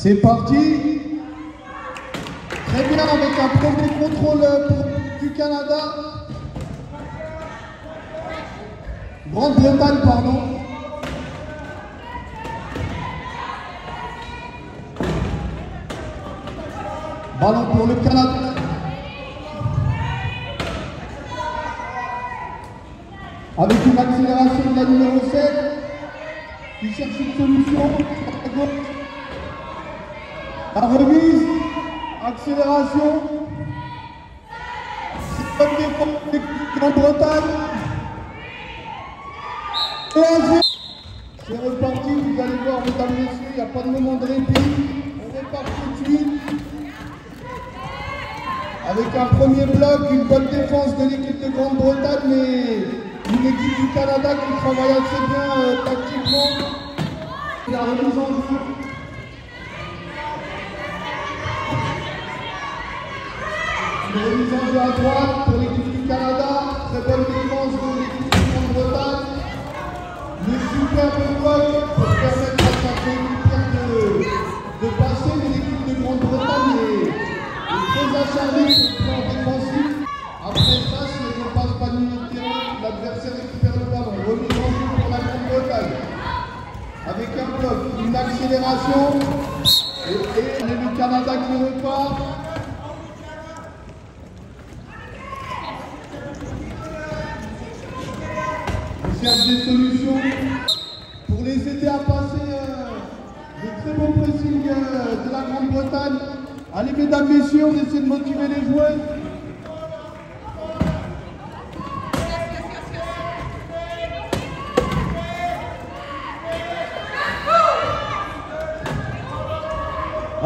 C'est parti. Très bien, avec un premier contrôle du Canada. Grande-Bretagne, pardon. Ballon pour le Canada. Avec une accélération de la numéro 7 qui cherche une solution. La remise, accélération. C'est comme défense de Grande-Bretagne. Et c'est reparti, vous allez voir, mesdames et messieurs, il n'y a pas de moment de répit. On repart tout de suite. Avec un premier bloc, une bonne défense de l'équipe de Grande-Bretagne, mais une équipe du Canada qui travaille assez bien tactiquement. La remise en jeu. Une remise en jeu à droite pour l'équipe du Canada. Très bonne défense de l'équipe de Grande-Bretagne. Le superbe bloc pour permettre à sa coéquipière de passer, mais l'équipe de Grande-Bretagne est très acharnée sur le plan défensif. Après ça, si elle ne passe pas de milieu de terrain, l'adversaire récupère le ballon. Remise en jeu pour la Grande-Bretagne. Avec un bloc, une accélération. Et le Canada qui repart. On cherche des solutions pour les aider à passer de très bons pressing de la Grande-Bretagne. Allez, mesdames, messieurs, on essaie de motiver les joueurs.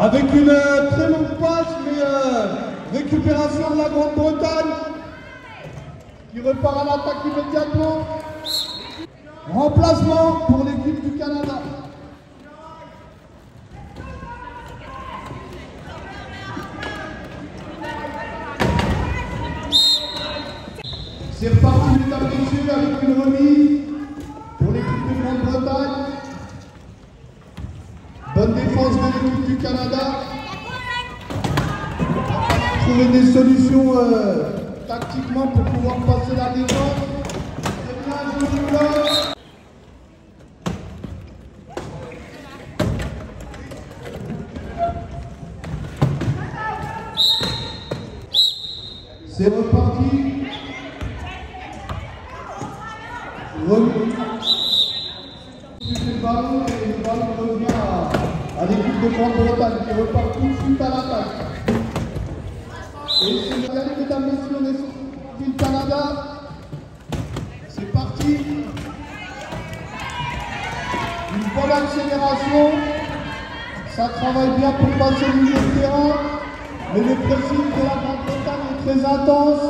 Avec une très longue passe, mais récupération de la Grande-Bretagne qui repart à l'attaque immédiatement. Remplacement pour l'équipe du Canada. C'est reparti, mesdames et messieurs, avec une remise pour l'équipe de Grande-Bretagne. Bonne défense de l'équipe du Canada. Trouver des solutions tactiquement pour pouvoir passer la défense. C'est bien, joli bloc. C'est reparti. Remis. Le ballon et le ballon revient à l'équipe de Grande-Bretagne qui repart tout de suite à l'attaque. Et si vous regardez, mesdames, messieurs, on est sur le Canada. C'est parti. Une bonne accélération. Ça travaille bien pour passer le milieu de terrain. Mais le pressing de la Grande-Bretagne est très intense.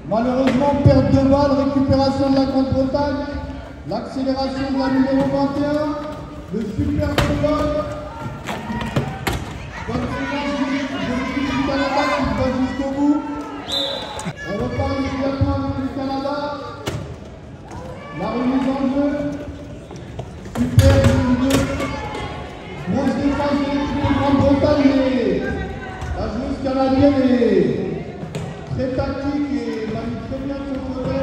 Malheureusement, perte de balle, récupération de la Grande-Bretagne. L'accélération de la numéro 21. Le superbe bloc. Bonne défense de l'équipe du Canada qui va jusqu'au bout. On repart immédiatement avec le Canada. La remise en jeu. Super ligne 2. Grosse défense de l'équipe de Grande-Bretagne, mais la joueuse canadienne est très tactique et manie très bien de son côté.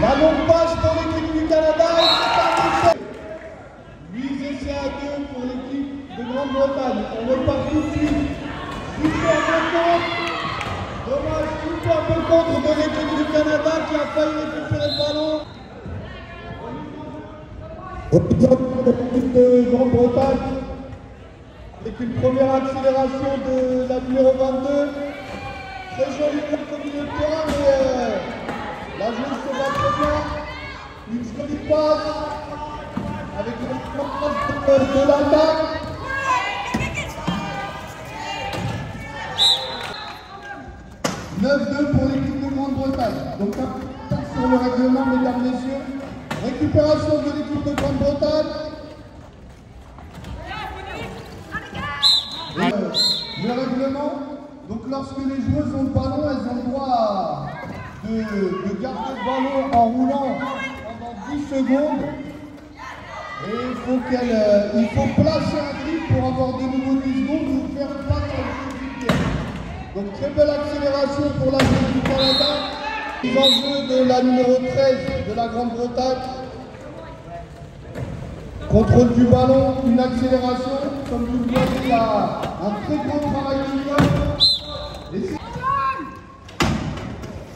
La longue passe pour l'équipe du Canada et c'est un essai. 8 essais à 2 pour l'équipe de Grande-Bretagne. On repart tout de suite. Super contre. Dommage, super contre de l'équipe du Canada qui a failli récupérer le ballon. L'équipe de Grande-Bretagne avec une première accélération de la numéro 22. Très joli bloc au milieu de terrain, mais la joueuse se bat très bien. Une jolie passe avec une passe de l'attaque. « 9-2 pour l'équipe de Grande-Bretagne. » Donc, un sur le règlement, mesdames, messieurs. Récupération de l'équipe de Grande-Bretagne. Le règlement, donc lorsque les joueuses ont le ballon, elles ont le droit de garder le ballon en roulant pendant 10 secondes. Et il faut placer un dribble pour avoir de nouveau 10 secondes ou faire face à l'autre. Donc très belle accélération pour la joueuse du Canada. Mise en jeu de la numéro 13 de la Grande-Bretagne. Contrôle du ballon, une accélération. Comme vous le voyez, il y a un très gros travail de jeu.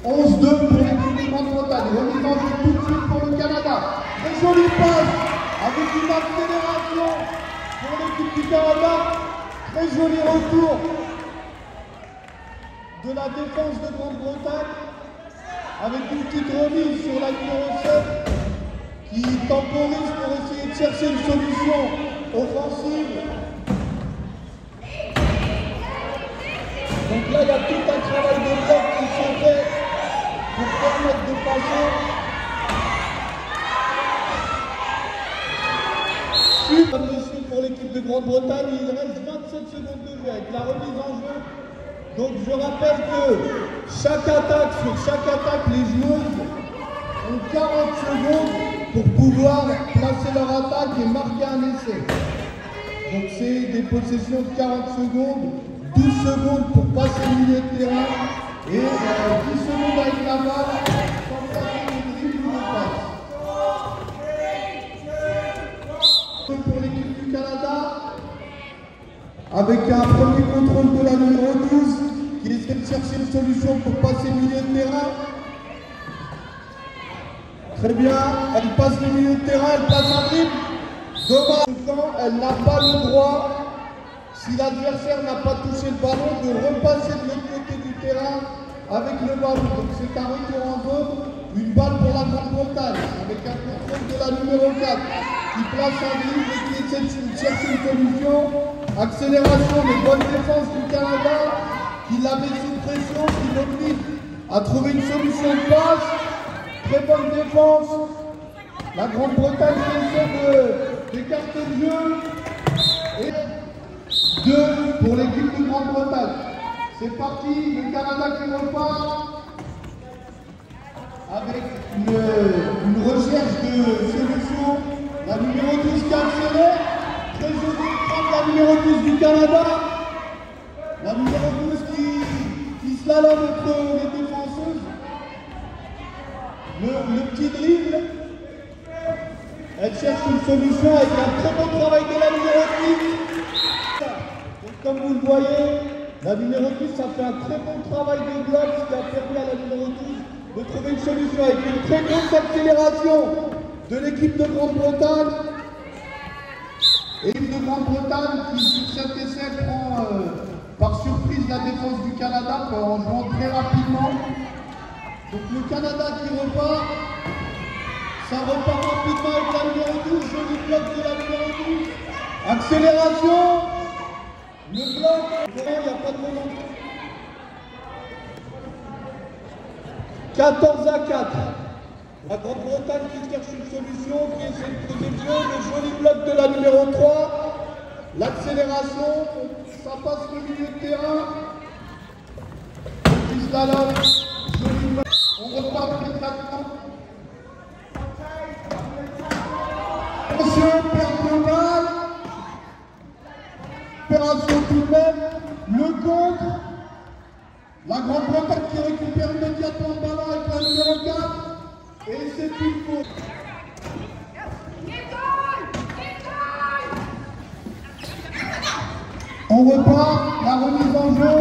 11-2 pour l'équipe de Grande-Bretagne. Remise en jeu tout de suite pour le Canada. Très jolie passe avec une accélération pour l'équipe du Canada. Très joli retour de la défense de Grande-Bretagne avec une petite remise sur la numéro 7 qui temporise pour essayer de chercher une solution offensive. Donc là, il y a tout un travail de bloc qui se fait pour permettre de passer. Pour l'équipe de Grande-Bretagne, il reste 27 secondes de jeu avec la remise en jeu. Donc je rappelle que sur chaque attaque, les joueuses ont 40 secondes pour pouvoir placer leur attaque et marquer un essai. Donc c'est des possessions de 40 secondes, 12 secondes pour passer le milieu de terrain et 10 secondes avec la balle sans passer le dribble ou le passe. Pour l'équipe du Canada, avec un premier contrôle de la numéro 12 qui essaie de chercher une solution pour passer le milieu de terrain. Très bien, elle passe le milieu de terrain, elle passe un dribble. Dommage, elle n'a pas le droit, si l'adversaire n'a pas touché le ballon, de repasser de l'autre côté du terrain avec le ballon. Donc c'est un retour en zone, une balle pour la Grande-Bretagne, avec un contrôle de la numéro 4 qui place un dribble et qui essaie de chercher une solution. Accélération, mais bonne défense du Canada, qui la met sous pression, qui l'oblige à trouver une solution de passe. Très bonne défense. La Grande-Bretagne essaie d'écarter le jeu. Et 2 pour l'équipe de Grande-Bretagne. C'est parti, le Canada qui repart avec une recherche de solution. La numéro 12 qui accélère. Très joli prendre la numéro 12 du Canada. La numéro 12 qui slalome entre les défenseuses. Le petit dribble. Elle cherche une solution avec un très bon travail de la numéro 10. Donc, comme vous le voyez, la numéro 10 a fait un très bon travail de bloc, ce qui a permis à la numéro 12 de trouver une solution avec une très grosse accélération de l'équipe de Grande-Bretagne. Et l'équipe de Grande-Bretagne qui, sur cet essai, prend par surprise la défense du Canada en jouant très rapidement. Donc le Canada qui repart, ça repart rapidement avec la numéro 12, joli bloc de la numéro 12. Accélération, le bloc, il n'y a pas de moment. 14 à 4. La Grande-Bretagne qui cherche une solution, qui essaie de poser le jeu, le joli bloc de la numéro 3. L'accélération, ça passe le milieu de terrain. Puis slalom, joli bloc. On repart avec maintenant. Attention, perte de balle. Opération tout de même. Le contre. La Grande-Bretagne qui récupère immédiatement le ballon avec la numéro 4. Et c'est une faute. On repart, la remise en jeu.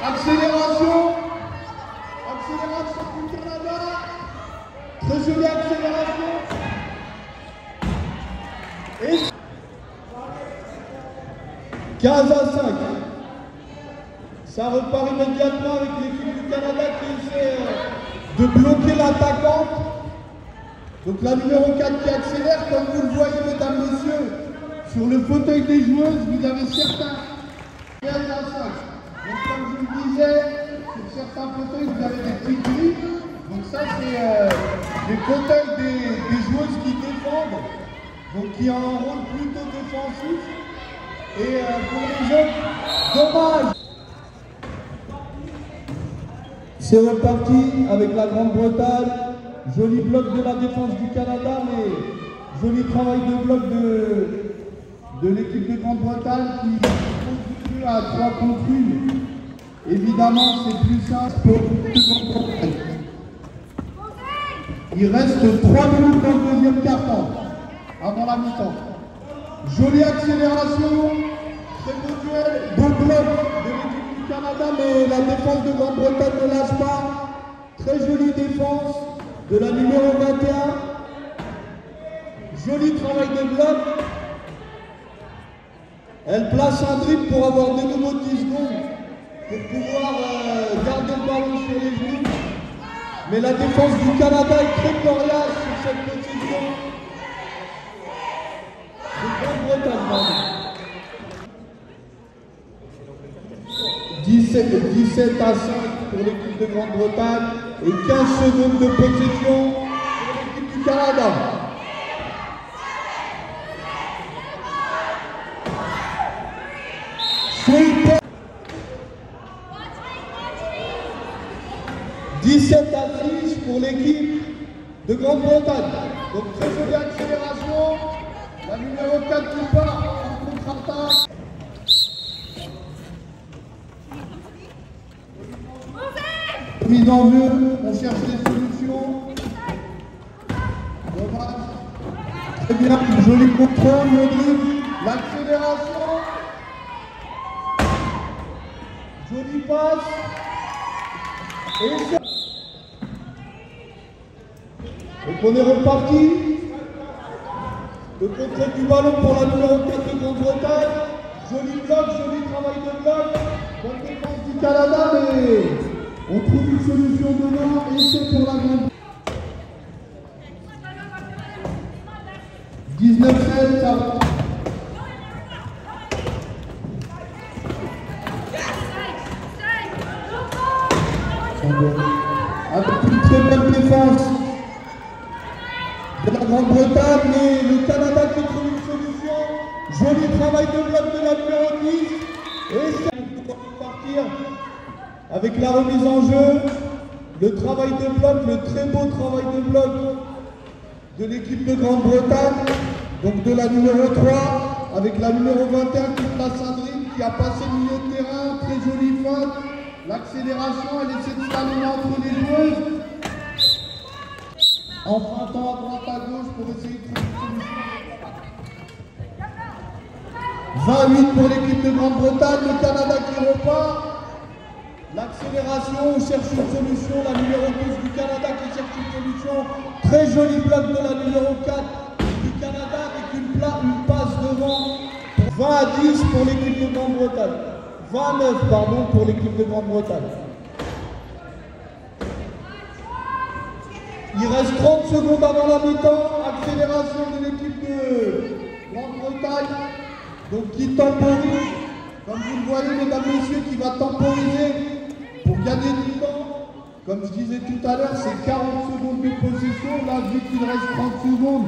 Accélération. Accélération du Canada. Très jolie accélération. Et 15 à 5. Ça repart immédiatement avec l'équipe du Canada qui essaie de bloquer l'attaquante. Donc la numéro 4 qui accélère, comme vous le voyez mesdames, messieurs, sur le fauteuil des joueuses, vous avez certains 15 à 5. Donc comme je vous le disais, sur certains fauteuils, vous avez des petits grilles. Donc ça c'est les fauteuils des joueuses qui défendent, donc qui ont un rôle plutôt défensif. Et pour les autres, dommage. C'est reparti avec la Grande-Bretagne. Joli bloc de la défense du Canada, mais joli travail de bloc de l'équipe de Grande-Bretagne qui contribue à 3 contre 1. Évidemment, c'est plus simple pour l'équipe de Grande-Bretagne. Il reste 3 minutes dans le deuxième quart-temps, avant la mi-temps. Jolie accélération, très beau duel, beau bloc de l'équipe du Canada, mais la défense de Grande-Bretagne ne lâche pas. Très jolie défense de la numéro 21. Joli travail de bloc. Elle place un dribble pour avoir de nouveau 10 secondes pour pouvoir garder le ballon sur les genoux. Mais la défense du Canada est très coriace sur cette position. De Grande-Bretagne, 17 à 5 pour l'équipe de Grande-Bretagne et 15 secondes de possession pour l'équipe du Canada. C'est 17 à 6 pour l'équipe de Grande-Bretagne. Donc très jolie accélération. La numéro 4 qui part en contre-attaque. Mise en jeu, on cherche des solutions. Dommage. Très bien, joli contrôle, le dribble, l'accélération. Joli passe. Et donc on est reparti. Le contrôle du ballon pour la numéro 4 de Grande-Bretagne. Joli bloc, joli travail de bloc. Bonne défense du Canada, mais on trouve une solution devant et c'est pour la Grande-Bretagne. 19-16, ça va. Avec une très bonne défense de la Grande-Bretagne, mais le Canada qui trouve une solution. Joli travail de bloc de la numéro 10. Et c'est pour partir avec la remise en jeu. Le travail de bloc, le très beau travail de bloc de l'équipe de Grande-Bretagne. Donc de la numéro 3 avec la numéro 21 qui place un dribble, qui a passé le milieu de terrain. Très jolie feinte. L'accélération, elle essaie de s'aligner entre les joueuses. En frottant à droite à gauche pour essayer de trouver une solution. 28 pour l'équipe de Grande-Bretagne, le Canada qui repart. L'accélération, on cherche une solution. La numéro 12 du Canada qui cherche une solution. Très joli bloc de la numéro 4 du Canada avec une passe devant. 20 à 10 pour l'équipe de Grande-Bretagne. 29, pardon, pour l'équipe de Grande-Bretagne. Il reste 30 secondes avant la mi-temps. Accélération de l'équipe de Grande-Bretagne. Donc qui temporise, comme vous le voyez, mesdames, messieurs, qui va temporiser pour gagner du temps. Comme je disais tout à l'heure, c'est 40 secondes de possession. Là, vu qu'il reste 30 secondes,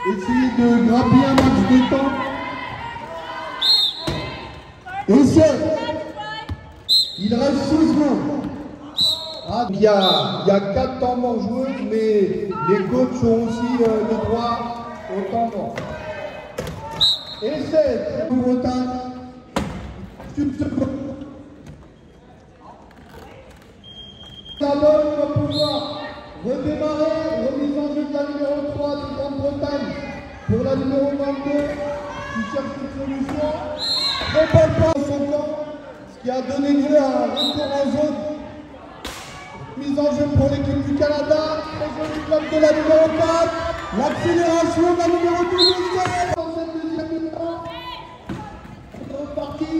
essayez de grappiller un max de temps. Et il reste 6 secondes. Ah, il y a 4 temps morts joués, mais les coachs ont aussi le droit au temps mort. Et c'est pour Bretagne. La balle va pouvoir redémarrer. Remise en jeu de la numéro 3 de Grande-Bretagne pour la numéro 22 qui cherche une solution. Très bonne passe au son camp, ce qui a donné lieu à un retour en zone. Mise en jeu pour l'équipe du Canada. Très joli bloc de la numéro 4. L'accélération de la numéro 12. Dans cette deuxième mi-temps. On est reparti.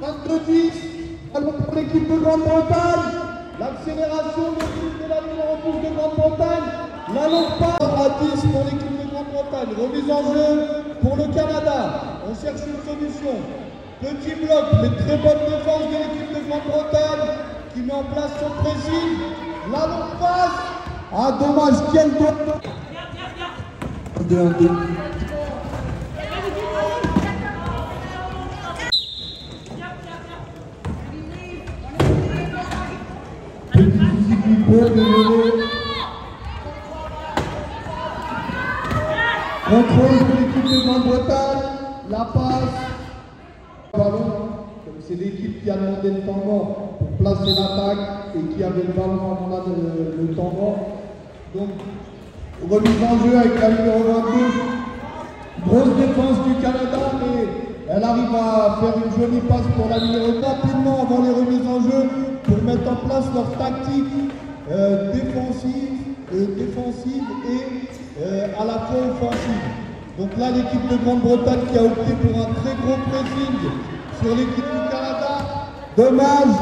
22-10. Ballon pour l'équipe de Grande-Bretagne. L'accélération de la numéro 12 de Grande-Bretagne. La longue passe à 10 pour l'équipe de Grande-Bretagne. Remise en jeu pour le Canada. On cherche une solution. Petit bloc, mais très bonne défense de l'équipe de Grande-Bretagne qui met en place son pressing. La longue passe. Ah, dommage, quel doigt. 2-1-2. Faute de mener. Contrôle de l'équipe de Grande-Bretagne. La passe. Ballon. C'est l'équipe qui a demandé le temps mort pour placer l'attaque et qui avait le ballon avant le temps mort. Donc, remise en jeu avec la numéro 22. Grosse défense du Canada, mais elle arrive à faire une jolie passe pour la numéro 4 rapidement avant les remises en jeu pour mettre en place leur tactique défensive et à la fois offensive. Donc là, l'équipe de Grande-Bretagne qui a opté pour un très gros pressing sur l'équipe du Canada. Dommage.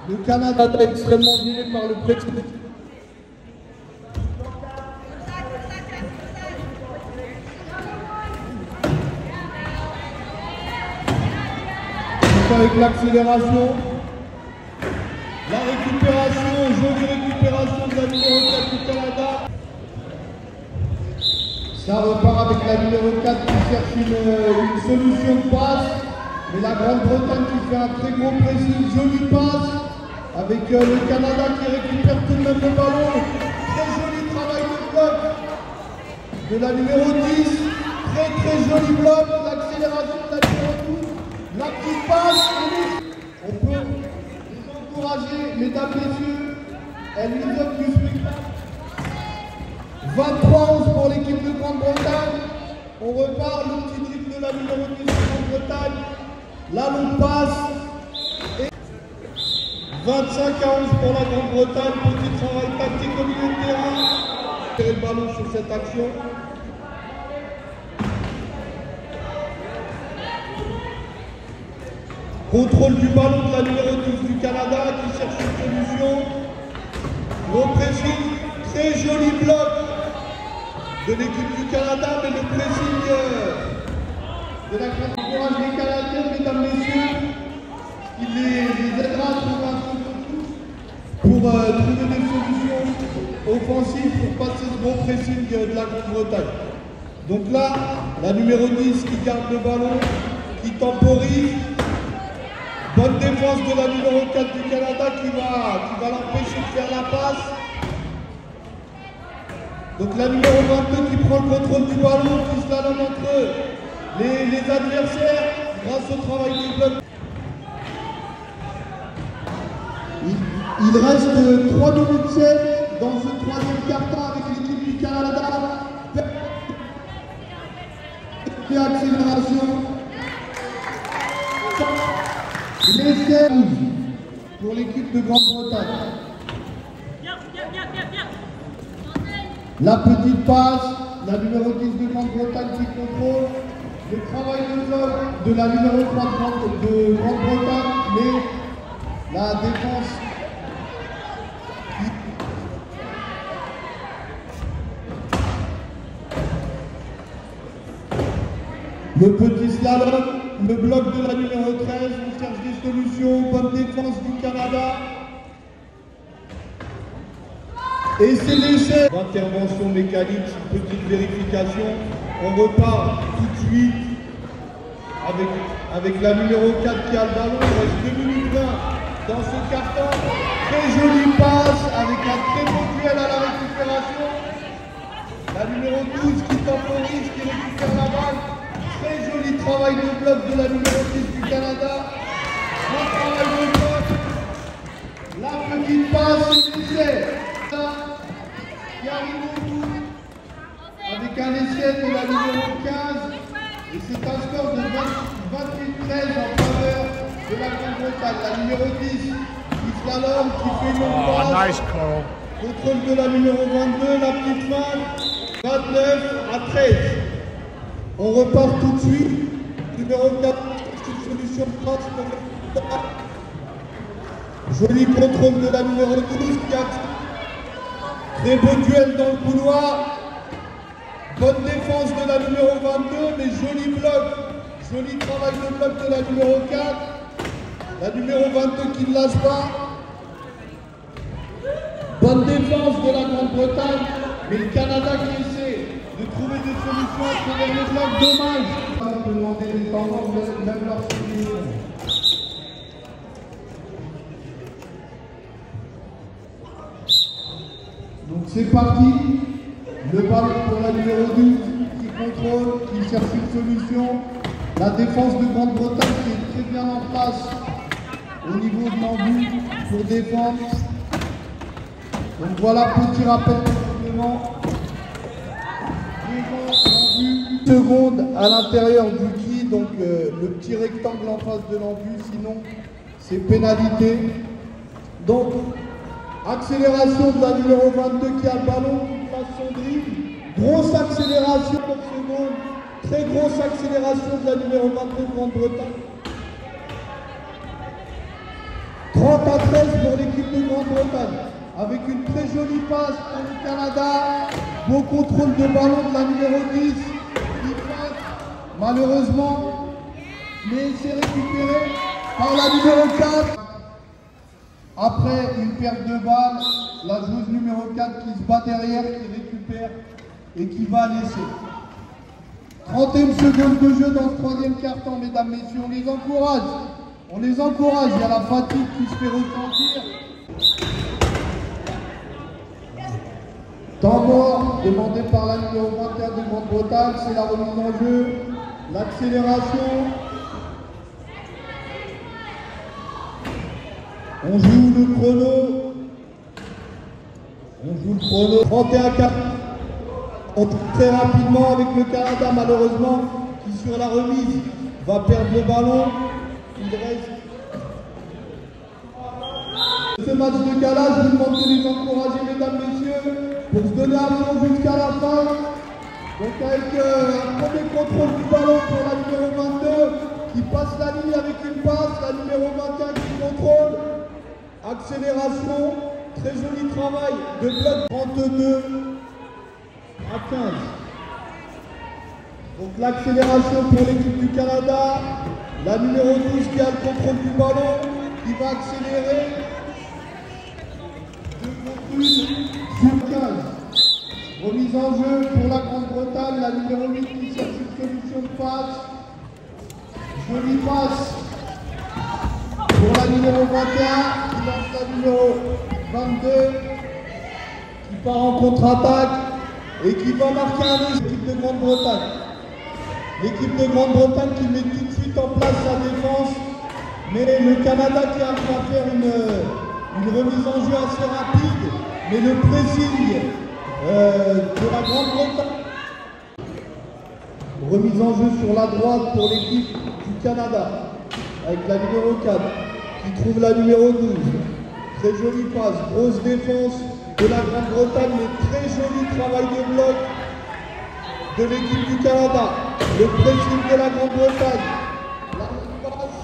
Le Canada est extrêmement gêné par le pressing. Avec l'accélération, la récupération, jolie récupération de la numéro 4 du Canada. Ça repart avec la numéro 4 qui cherche une solution de passe. Mais la Grande-Bretagne qui fait un très gros pressing, jolie passe. Avec le Canada qui récupère tout de même le ballon. Très joli travail de bloc de la numéro 10. Très joli bloc, l'accélération de la numéro 12. La petite passe, on peut les encourager, mesdames, messieurs. Elle nous donne du spectacle. 23-11 pour l'équipe de Grande-Bretagne. On repart le petit dribble de la numéro 10 de Grande-Bretagne. La longue passe. Et 25-11 pour la Grande-Bretagne. Petit travail tactique au milieu de terrain. Tirer le ballon sur cette action. Contrôle du ballon de la numéro 12 du Canada qui cherche une solution. Gros pressing, très joli bloc de l'équipe du Canada, mais le pressing de la Grande-Bretagne des Canadiens, mesdames, messieurs, il les aidera à trouver un peu pour trouver des solutions offensives pour passer ce gros pressing de la Grande-Bretagne. Donc là, la numéro 10 qui garde le ballon, qui temporise. Bonne défense de la numéro 4 du Canada qui va l'empêcher de faire la passe. Donc la numéro 22 qui prend le contrôle du ballon, qui se la donne entre les adversaires grâce au travail du bloc. Il reste 3 minutes 7 dans ce troisième quart-temps avec l'équipe du Canada. Et accélération. L'essai pour l'équipe de Grande-Bretagne. La petite passe, la numéro 10 de Grande-Bretagne qui contrôle. Le travail de bloc de la numéro 3 de Grande-Bretagne, mais la défense. Le petit slalom, le bloc de la numéro 13, on cherche des solutions, bonne défense du Canada. Et c'est l'essai. Intervention mécanique, une petite vérification. On repart tout de suite avec la numéro 4 qui a le ballon. Il reste 2 minutes 20 dans ce carton. Très jolie passe avec un très beau duel à la récupération. La numéro 12 qui temporise, qui récupère la balle. Très joli travail de bloc de la numéro 10 du Canada. Bon travail de bloc. La petite passe et l'essai. Qui arrive au bout avec un essai de la numéro 15. Et c'est un score de 28-13 en faveur de la Grande-Bretagne. La numéro 10, Islalom qui fait une passe. Nice call. Contrôle de la numéro 22, la petite main. 29-13. On repart tout de suite. Numéro 4, une solution de passe pour le Canada. Joli contrôle de la numéro 12 qui a très beau duel dans le couloir. Bonne défense de la numéro 22, mais joli bloc. Joli travail de bloc de la numéro 4. La numéro 22 qui ne lâche pas. Bonne défense de la Grande-Bretagne, mais le Canada qui essaie de trouver des solutions à travers le bloc. Dommage. On peut demander des temps morts, même lorsqu'il est. Donc c'est parti. Le ballon pour la numéro 12 qui contrôle, qui cherche une solution. La défense de Grande-Bretagne qui est très bien en place au niveau de l'embu pour défendre. Donc voilà, petit rappel complément. Une seconde à l'intérieur du qui, donc le petit rectangle en face de l'embu, sinon c'est pénalité. Donc accélération de la numéro 22 qui a le ballon, qui place son dribble. Grosse accélération pour seconde. Très grosse accélération de la numéro 22 de Grande-Bretagne. 30 à 13 pour l'équipe de Grande-Bretagne. Avec une très jolie passe pour le Canada. Beau contrôle de ballon de la numéro 10. Qui passe malheureusement. Mais c'est récupéré par la numéro 4. Après une perte de balle, la joueuse numéro 4 qui se bat derrière, qui récupère et qui va laisser. 30e seconde de jeu dans ce troisième quart-temps, mesdames, messieurs, on les encourage. On les encourage, il y a la fatigue qui se fait ressentir. Temps mort demandé par la numéro 21 de Grande-Bretagne, c'est la remise en jeu, l'accélération. On joue le chrono. 31-4. On trouve très rapidement avec le Canada, malheureusement, qui sur la remise va perdre le ballon. Il reste. Ce match de gala, je vous demande de les encourager, mesdames, messieurs, pour se donner à fond jusqu'à la fin. Donc avec un premier contrôle du ballon pour la numéro 22 qui passe la ligne avec une passe, la numéro 21 qui contrôle. Accélération, très joli travail de bloc 32 à 15. Donc l'accélération pour l'équipe du Canada, la numéro 12 qui a le contrôle du ballon, qui va accélérer. 2 sur 15. Remise en jeu pour la Grande-Bretagne, la numéro 8 qui cherche une solution de passe. Jolie passe pour la numéro 21 qui lance la numéro 22 qui part en contre-attaque et qui va marquer un essai. L'équipe de Grande-Bretagne. L'équipe de Grande-Bretagne qui met tout de suite en place sa défense, mais le Canada qui arrive à faire une remise en jeu assez rapide, mais le pressing de la Grande-Bretagne. Remise en jeu sur la droite pour l'équipe du Canada avec la numéro 4 qui trouve la numéro 12. Très jolie passe, grosse défense de la Grande-Bretagne, mais très joli travail de bloc de l'équipe du Canada. Le pressing de la Grande-Bretagne. La passe.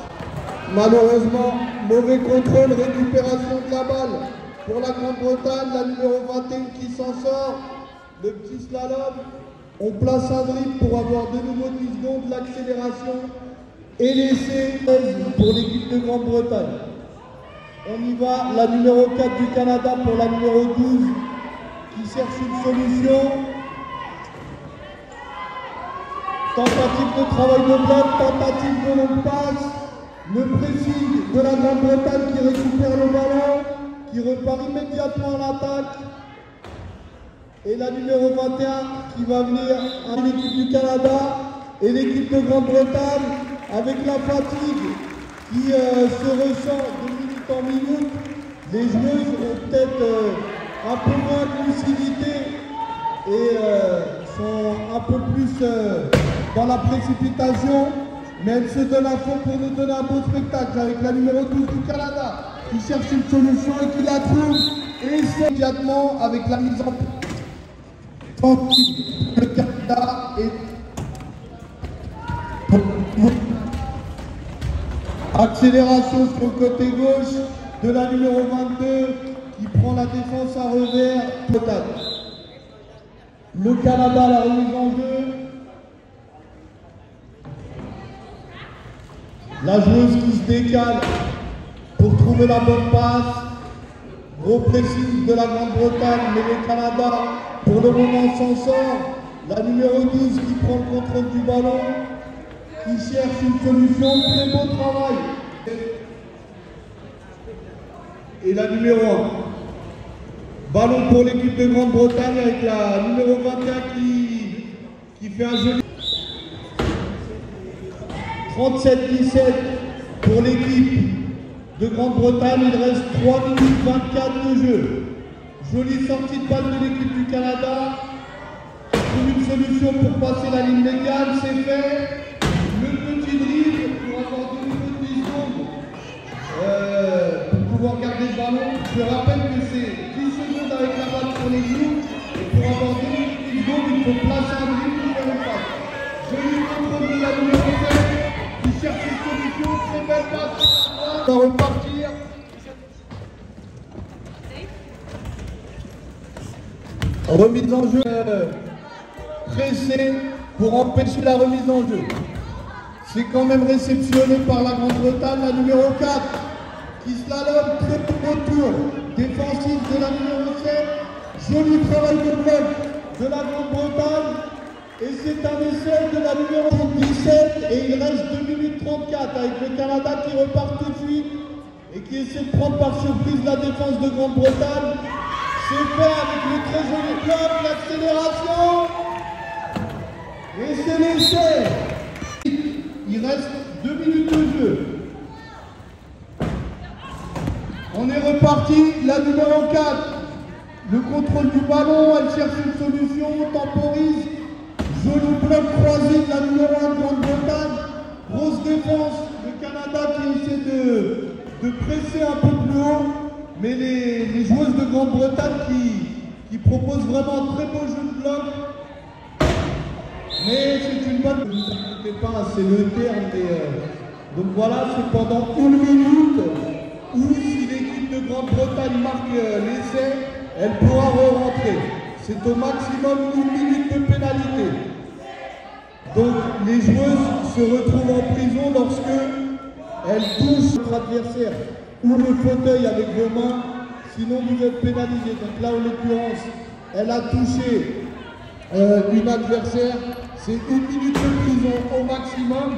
Malheureusement, mauvais contrôle, récupération de la balle pour la Grande-Bretagne. La numéro 21 qui s'en sort. Le petit slalom. On place un dribble pour avoir de nouveau 10 secondes, l'accélération et l'essai pour l'équipe de Grande-Bretagne. On y va, la numéro 4 du Canada pour la numéro 12 qui cherche une solution. Tentative de travail de bloc, tentative de longue passe. Le pressing de la Grande-Bretagne qui récupère le ballon, qui repart immédiatement à l'attaque. Et la numéro 21 qui va venir à l'équipe du Canada et l'équipe de Grande-Bretagne avec la fatigue qui se ressent de minute en minute. Les joueuses ont peut-être un peu moins de lucidité et sont un peu plus dans la précipitation, mais elles se donnent à fond pour nous donner un beau spectacle avec la numéro 12 du Canada qui cherche une solution et qui la trouve et c'est immédiatement avec la mise en place. Le Canada est accélération sur le côté gauche de la numéro 22 qui prend la défense à revers total. Le Canada, la remise en jeu. La joueuse qui se décale pour trouver la bonne passe. Gros pressing de la Grande-Bretagne, mais le Canada pour le moment s'en sort. La numéro 12 qui prend le contrôle du ballon, qui cherche une solution. Très beau travail. Et la numéro 1. Ballon pour l'équipe de Grande-Bretagne avec la numéro 21 qui fait un joli 37-17 pour l'équipe de Grande-Bretagne. Il reste 3 minutes 24 de jeu. Jolie sortie de balle de l'équipe du Canada. Trouve une solution pour passer la ligne légale, c'est fait. Le petit dribble pour avoir de nouveau 10 secondes pour pouvoir garder le ballon. Je rappelle que c'est 10 secondes avec la balle sur les genoux. Et pour avoir 10 secondes, il faut placer un dribble pour faire une passe. Joli contrôle de la numéro 7 qui cherche une solution. Très belle passe. On va repartir. Remise en jeu pressée pour empêcher la remise en jeu. C'est quand même réceptionné par la Grande-Bretagne, la numéro 4, qui slalom très beau tour défensif de la numéro 7. Joli travail de bloc de la Grande-Bretagne. Et c'est un essai de la numéro 17 et il reste 2 minutes 34 avec le Canada qui repart tout de suite et qui essaie de prendre par surprise la défense de Grande-Bretagne. C'est fait avec le très joli bloc, l'accélération. Et c'est l'essai. Il reste 2 minutes de jeu. On est reparti. La numéro 4. Le contrôle du ballon. Elle cherche une solution. Temporise. Joli bloc croisé de la numéro 1 de Grande-Bretagne. Grosse défense. Le Canada qui essaie de presser un peu plus haut. Mais les joueuses de Grande-Bretagne qui proposent vraiment un très beau jeu de bloc. Mais c'est une bonne... Ne vous inquiétez pas, c'est le terme. Donc voilà, c'est pendant 1 minute où si l'équipe de Grande-Bretagne marque l'essai, elle pourra re-rentrer. C'est au maximum 1 minute de pénalité. Donc les joueuses se retrouvent en prison lorsque elles touchent votre adversaire ou le fauteuil avec vos mains, sinon vous êtes pénalisé. Donc là, en l'occurrence, elle a touché une adversaire, c'est 1 minute de prison au maximum.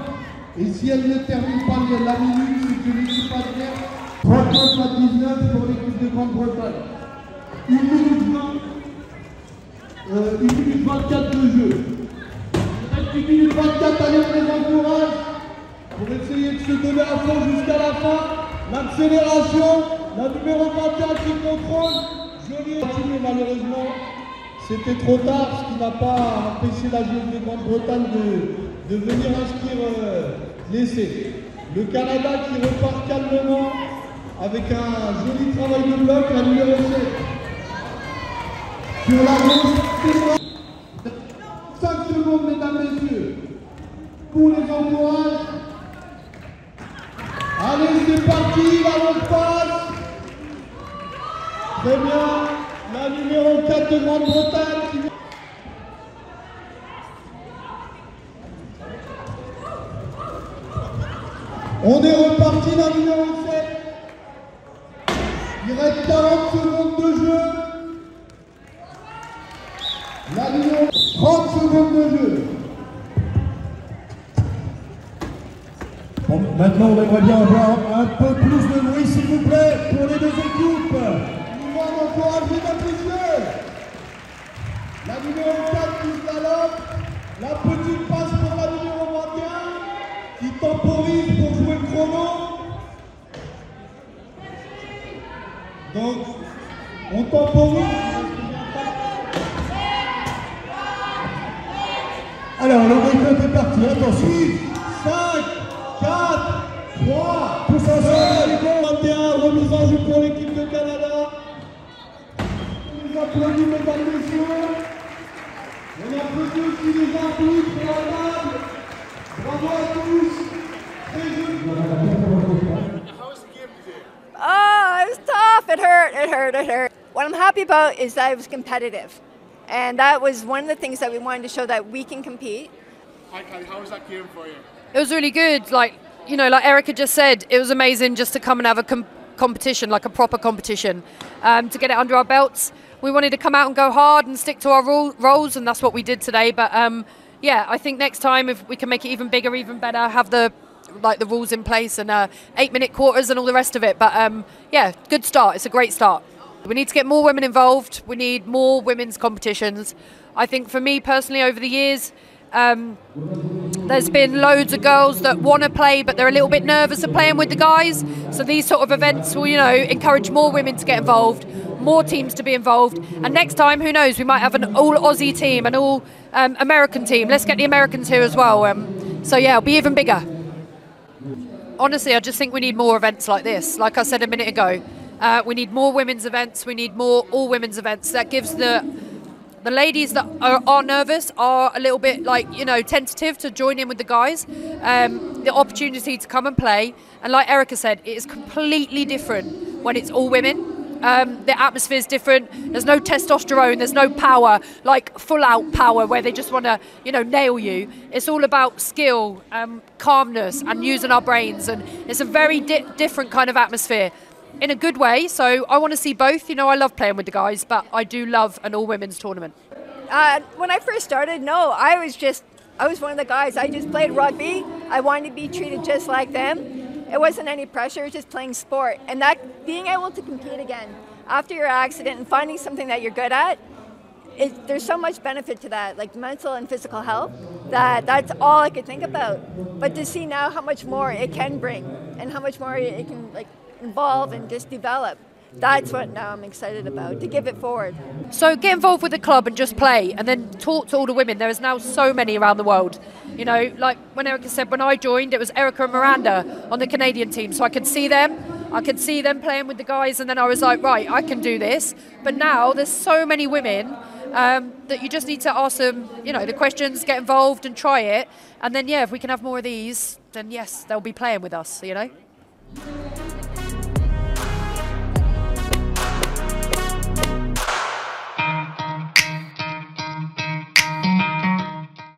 Et si elle ne termine pas la minute, c'est que l'équipe adverse 39 à 19 pour l'équipe de Grande-Bretagne. 1 minute 20, 1 minute 24 de jeu. Il reste 1 minute 24, allez, on les encourage pour essayer de se donner à fond jusqu'à la fin. L'accélération, la numéro 21 qui contrôle, joli mais malheureusement c'était trop tard, ce qui n'a pas empêché la joueuse de Grande-Bretagne de venir inscrire l'essai. Le Canada qui repart calmement avec un joli travail de bloc, la numéro 7. Sur la gauche, 5 secondes mesdames et messieurs, pour les encourages. Allez, c'est parti, la longue passe. Très bien, la numéro 4 de Grande-Bretagne qui... On est reparti, la numéro 7. Il reste 40 secondes de jeu. La numéro 30 secondes de jeu. Bon, maintenant, on aimerait bien avoir un peu plus de bruit, s'il vous plaît, pour les deux équipes. Nous allons encourager notre jeu. La numéro 4 qui slalom. La petite passe pour la numéro 21 qui temporise pour jouer le chrono. Donc, on temporise. Alors, le rythme est parti. Attention. 5, 4, 3, tout ça, 21, remise en jeu pour l'équipe de Canada. On nous applaudit, mesdames et messieurs. On applaudit aussi les arbitres pour la table. Bravo à tous. Très Oh, it was tough. It hurt. It hurt. It hurt. What I'm happy about is that it was competitive. And that was one of the things that we wanted to show that we can compete. Hi, Kylie. How was that game for you? It was really good. Like Erica just said, it was amazing just to come and have a competition, like a proper competition, to get it under our belts. We wanted to come out and go hard and stick to our roles, and that's what we did today. But yeah, I think next time if we can make it even bigger, even better, have the rules in place and 8-minute quarters and all the rest of it. But yeah, good start. It's a great start. We need to get more women involved. We need more women's competitions. I think for me personally, over the years, there's been loads of girls that want to play, but they're a little bit nervous of playing with the guys. So these sort of events will, encourage more women to get involved, more teams to be involved. And next time, who knows, we might have an all Aussie team, an all American team. Let's get the Americans here as well. So yeah, it'll be even bigger. Honestly, I just think we need more events like this. Like I said a minute ago, we need more women's events. We need more all women's events. That gives the ladies that are nervous, are a little bit tentative to join in with the guys, the opportunity to come and play. And like Erica said, it is completely different when it's all women. The atmosphere is different. There's no testosterone. There's no power, like full out power where they just want to, nail you. It's all about skill, calmness, and using our brains. And it's a very different kind of atmosphere in a good way. So I want to see both. I love playing with the guys, but I do love an all women's tournament. When I first started, no, I was one of the guys. I just played rugby. I wanted to be treated just like them. It wasn't any pressure, it was just playing sport. And that being able to compete again after your accident and finding something that you're good at, there's so much benefit to that, like mental and physical health, that's all I could think about. But to see now how much more it can bring and how much more it can involve and just develop, that's what now I'm excited about, to give it forward. So get involved with the club and just play, and then talk to all the women. There is now so many around the world. Like when Erica said, when I joined, it was Erica and Miranda on the Canadian team. So I could see them. I could see them playing with the guys, and then I was like, right, I can do this. But now there's so many women that you just need to ask them, the questions, get involved and try it. And then, yeah, if we can have more of these, then yes, they'll be playing with us,